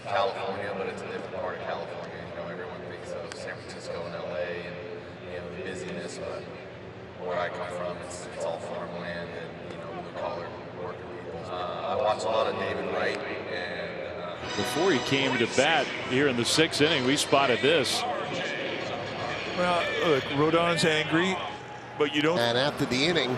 California, but it's a different part of California. You know, everyone thinks of San Francisco and LA and, you know, the busyness, but where I come from, it's all farmland and, you know, blue-collar working people. I watch a lot of David Wright, and before he came to bat here in the 6th inning, we spotted this. Well, look, Rodon's angry, but you don't. And after the inning,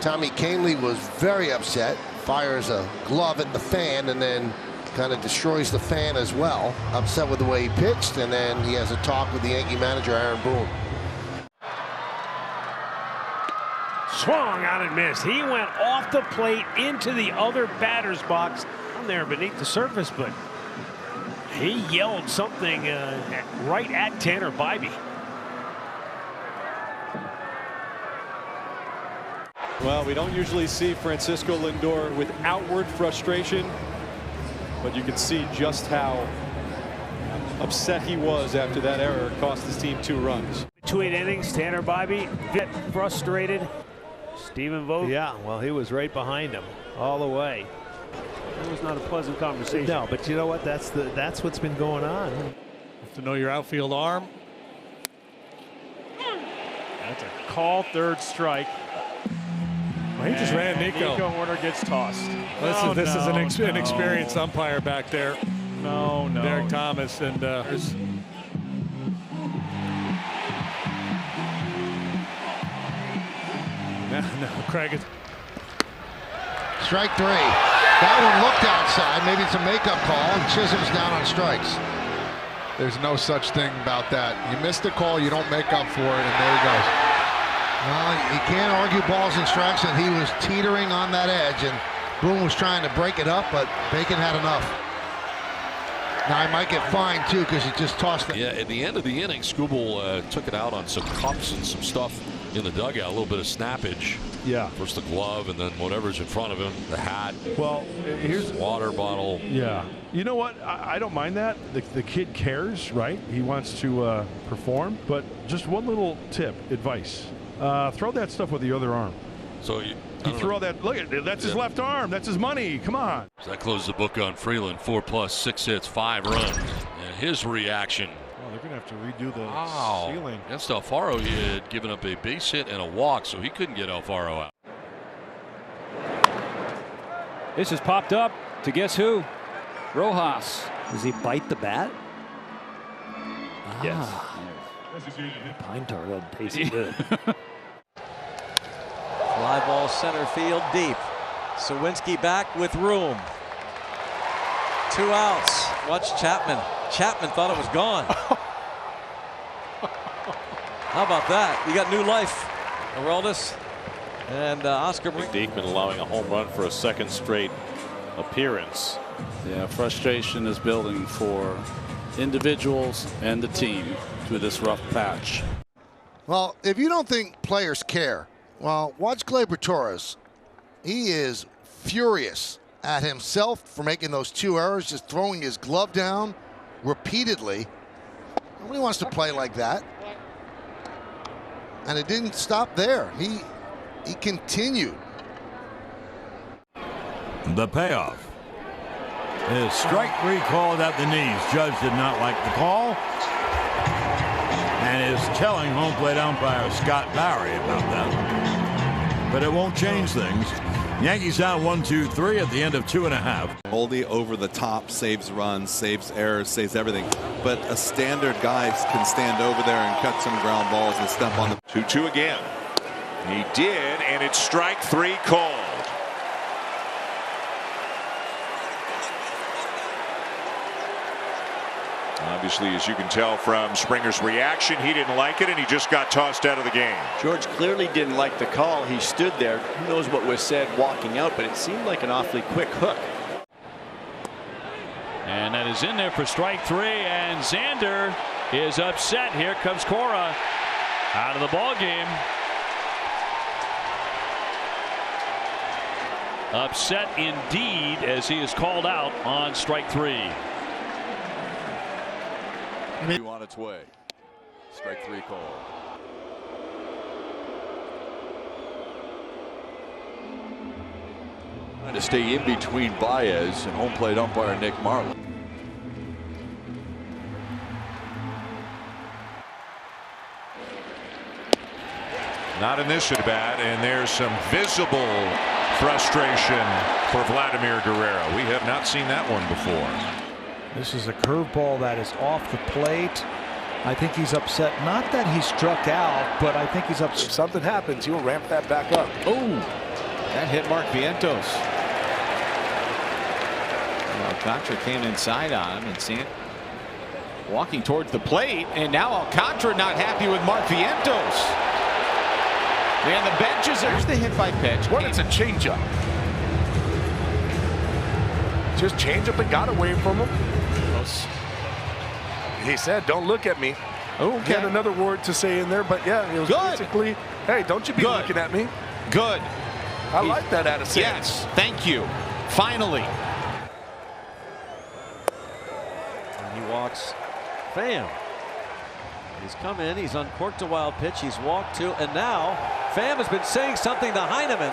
Tommy Kahnle was very upset, fires a glove at the fan, and then kind of destroys the fan as well. Upset with the way he pitched, and then he has a talk with the Yankee manager, Aaron Boone. Swung out and missed. He went off the plate into the other batter's box down there beneath the surface, but he yelled something right at Tanner Bybee. Well, we don't usually see Francisco Lindor with outward frustration, but you can see just how upset he was after that error cost his team 2 runs. Between innings, Tanner Bybee bit frustrated. Stephen Vogt, yeah, well, he was right behind him all the way. It was not a pleasant conversation. No, but you know what? That's what's been going on. You have to know your outfield arm. That's a call, 3rd strike. Well, he just ran Nico. Nico Warner gets tossed. Listen, this is an inexperienced umpire back there. No. Derek Thomas and no, Craig is. Strike 3. That one looked outside. Maybe it's a makeup call, and Chisholm's down on strikes. There's no such thing about that. You missed the call, you don't make up for it, and there he goes. Well, you can't argue balls and strikes, and he was teetering on that edge, and Boone was trying to break it up, but Bacon had enough. Now he might get fined too because he just tossed it. Yeah, at the end of the inning, Skubal took it out on some cups and some stuff in the dugout, a little bit of snappage. Yeah. First the glove, and then whatever's in front of him, the hat. Well, here's water bottle. Yeah. You know what? I don't mind that. The kid cares, right? He wants to perform. But just one little tip, advice: throw that stuff with the other arm. So you throw that. Look at that's his left arm. That's his money. Come on. So that closed the book on Freeland. 4+, 6 hits, 5 runs, and his reaction. Oh, they're gonna have to redo the ceiling. Against Alfaro, he had given up a base hit and a walk, so he couldn't get Alfaro out. This has popped up to guess who? Rojas. Does he bite the bat? Yes. Pine tar doesn't taste good. Fly ball center field deep. Sawinski back with room. 2 outs. Watch Chapman. Chapman thought it was gone. How about that? You got new life. Aroldis and Oscar. Diekman allowing a home run for a 2nd straight appearance. Yeah, frustration is building for individuals and the team through this rough patch. Well, if you don't think players care, well, watch Gleyber Torres. He is furious at himself for making those 2 errors, just throwing his glove down repeatedly. Nobody wants to play like that. And it didn't stop there. He continued. The payoff is strike 3 called at the knees. Judge did not like the call and is telling home plate umpire Scott Barry about that. But it won't change things. Yankees down 1-2-3 at the end of 2.5. Oldie over the top, saves runs, saves errors, saves everything. But a standard guy can stand over there and cut some ground balls and step on the 2-2 again. He did, and it's strike 3 called. Obviously, as you can tell from Springer's reaction, he didn't like it, and he just got tossed out of the game. George clearly didn't like the call. He stood there. Who knows what was said walking out, but it seemed like an awfully quick hook. And that is in there for strike 3, and Xander is upset. Here comes Cora out of the ball game. Upset indeed as he is called out on strike 3. On its way. Strike 3 call. Trying to stay in between Baez and home plate umpire Nick Marlin. Not in this at bat, and there's some visible frustration for Vladimir Guerrero. We have not seen that one before. This is a curveball that is off the plate. I think he's upset. Not that he struck out, but I think he's upset. If something happens, he'll ramp that back up. Oh, that hit Mark Vientos. Alcantara came inside on him and seen it walking towards the plate, and now Alcantara not happy with Mark Vientos. And the benches are the hit by pitch. What is a changeup? Just changeup and got away from him. He said, "Don't look at me." Okay. He had another word to say in there, but yeah, it was basically, "Hey, don't you be looking at me." Good. I like that out of Sands. Yes, thank you. Finally. And he walks Pham. He's come in, he's uncorked a wild pitch, he's walked two, and now Pham has been saying something to Heineman,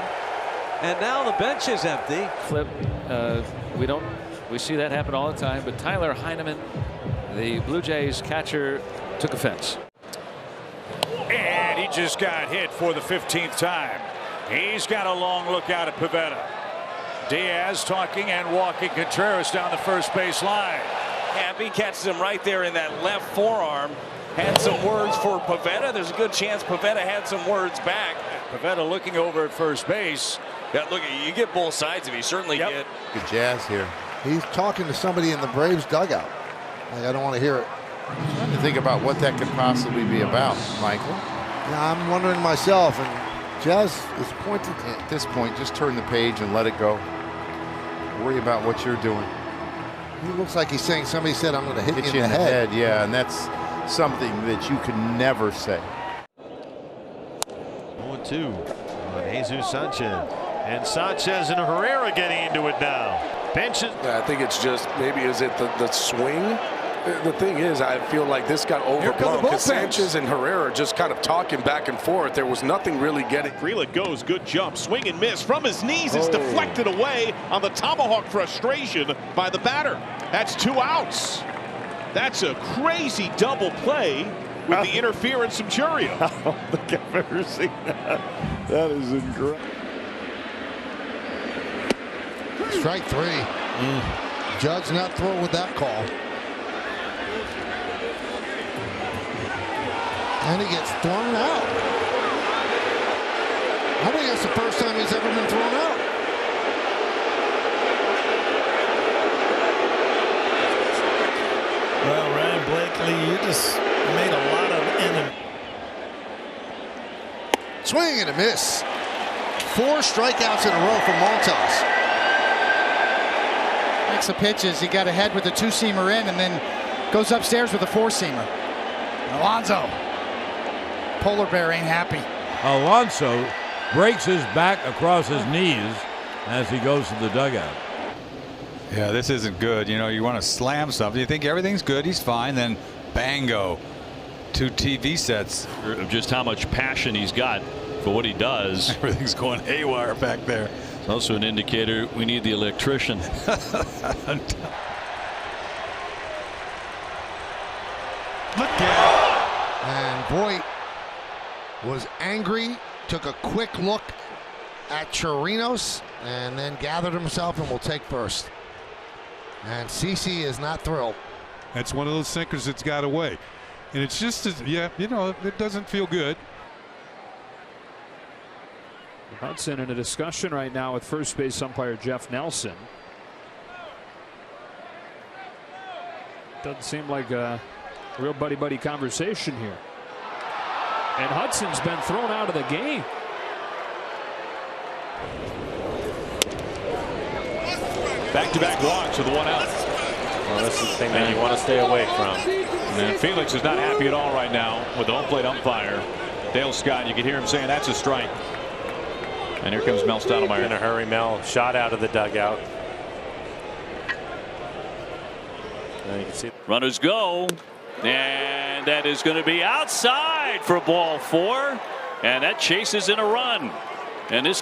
and now the bench is empty. Flip, we see that happen all the time, but Tyler Heineman, the Blue Jays catcher, took offense. And he just got hit for the 15th time. He's got a long look out at Pivetta. Diaz talking and walking Contreras down the first base line. Happy catches him right there in that left forearm. Had some words for Pivetta. There's a good chance Pivetta had some words back. Pivetta looking over at first base. Yeah, look, you get both sides of it. You certainly get. Good Jazz here. He's talking to somebody in the Braves dugout. Like, I don't want to hear it. I'm trying to think about what that could possibly be about, Michael. Yeah, I'm wondering myself. And Jazz is pointing. At this point, just turn the page and let it go. Worry about what you're doing. He looks like he's saying somebody said, "I'm going to hit you in the head." Yeah, and that's something that you can never say. 0-2 on Jesus Sanchez. And Sanchez and Herrera getting into it now. Benches. Yeah, I think it's just maybe is it the swing. The thing is, I feel like this got overblown because Sanchez and Herrera are just kind of talking back and forth. There was nothing really getting. Freeland goes, good jump, swing and miss from his knees. It's deflected away on the tomahawk frustration by the batter. That's 2 outs. That's a crazy double play with the interference from Churio. I don't think I've ever seen that. That is incredible. Strike 3. Judge not thrilled with that call. And he gets thrown out. I think that's the first time he's ever been thrown out. Well, Ryan Blakely, you just made a lot of enemies. Swing and a miss. 4 strikeouts in a row for Montas. Makes the pitches. He got ahead with the 2-seamer in and then goes upstairs with a 4-seamer. Alonso. Polar bear ain't happy. Alonso breaks his back across his knees as he goes to the dugout. Yeah, this isn't good. You know, you want to slam something. You think everything's good, he's fine, then bango. 2 TV sets. Of just how much passion he's got for what he does. Everything's going haywire back there. It's also an indicator we need the electrician. And Voit was angry, took a quick look at Chirinos, and then gathered himself and will take first. And CC is not thrilled. That's one of those sinkers that's got away. And it's just, yeah, you know, it doesn't feel good. Hudson in a discussion right now with first base umpire Jeff Nelson. Doesn't seem like a real buddy-buddy conversation here. And Hudson's been thrown out of the game. Back-to-back walks with the 1 out. Well, that's the thing that you want to stay away from. And Felix is not happy at all right now with the home plate umpire. Dale Scott, you can hear him saying that's a strike. And here comes Mel Stottlemyre. In a hurry, Mel. Shot out of the dugout. And you can see Runners go. And that is going to be outside for ball 4. And that chases in a run. And this game.